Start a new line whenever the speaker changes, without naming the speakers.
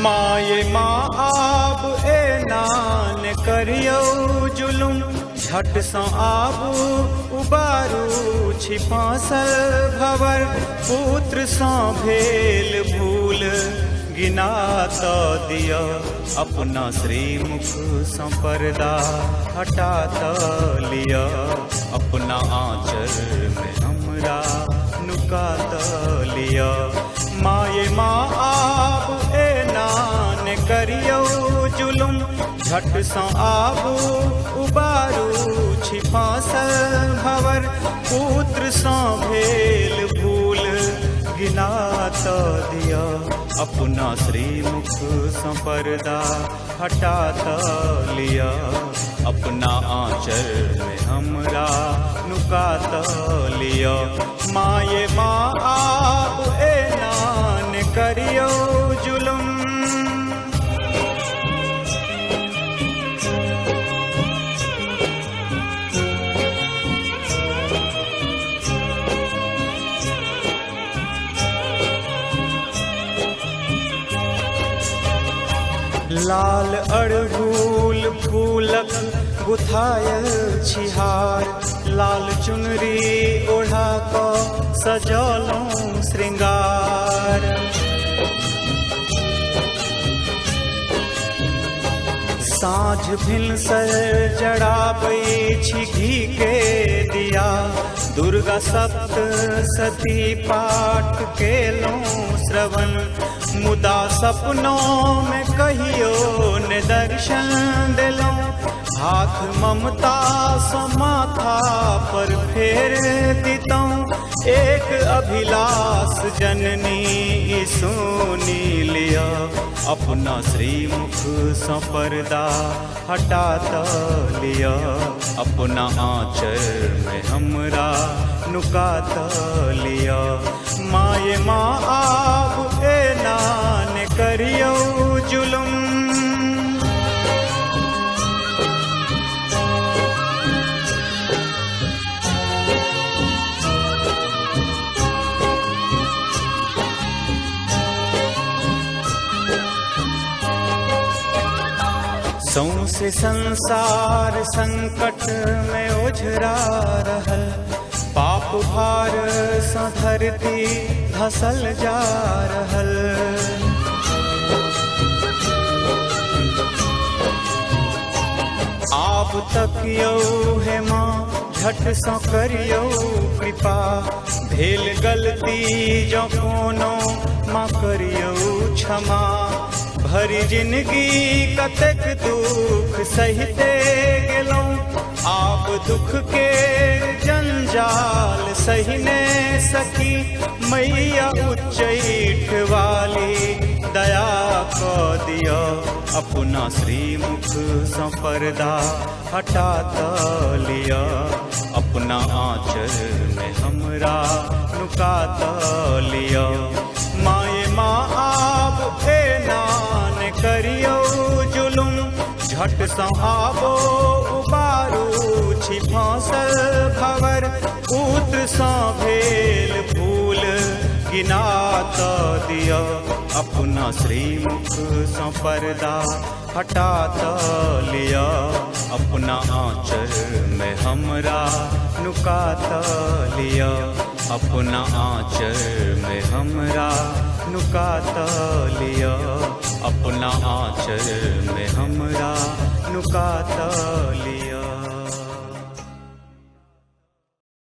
माये माँ आब ए नान करियो जुलुम, झट सँ आबू उबारू छी फांसल भवर। पुत्र सँ भेल भूल गिना तऽ दिया, अपना श्रीमुख सँ पर्दा हटा तऽ लिया। अपना आँचल में हमरा नुका तऽ लिया। माये माँ आब ए नान करियो जुलुम, झट सँ आबू उबारू छी फांसल भवर। पुत्र सँ भेल भूल गिना तऽ दिया, अपना श्रीमुख सँ पर्दा हटा तऽ लिया। अपना आँचल में हमरा नुका तऽ लिया। माये माँ आब ए नान करियो जुलुम। लाल अड़हुल फूलक गुथायल छिहार, लाल चुनरी ओढ़ा कऽ सजलहुँ श्रृंगार। साँझ भिनसर जड़ाबै छी घी के दिया, दुर्गा सप्तशती पाठ केलहुँ श्रवण। मुदा सपनों में कहियो ने दर्शन देलहुँ, हाथ ममता सँ माथा पर फेर दितहुँ। एक अभिलाष जननी सुनी लिया, अपना श्रीमुख सँ पर्दा हटा तऽ लिया। अपना आँचल में हमरा नुका तऽ लिया। माये माँ आब ए नान करियो जुलुम। सौंसे संसार संकट में ओझरा रहल, पाप भार सँ धरती धसल जा रहल। आब तकियो हे माँ झट सँ करियो कृपा, भेल गलती जँ कोनो माँ करियो क्षमा। भरी जिंदगी कतेक दुख सहिते गेलहुँ, आब दुख के जंजाल सही ने सकी। मैया उच्चैठ वाली दया कऽ दिया, अपना श्रीमुख सँ पर्दा हटा तऽ लिया। अपना आँचल में हमरा नुका तऽ लिया। माये माँ आब ए नान करियो जुलुम, झट सँ आबो उबारू छी फांसल भवर। पुत्र सँ भेल भूल गिना तऽ दिया, अपना श्रीमुख सँ पर्दा हटा तऽ लिया। अपना आँचल में हमरा नुका तऽ लिया। अपना आँचल में हमरा नुका तऽ लिया। अपना आँचल में हमरा नुका तऽ लिया।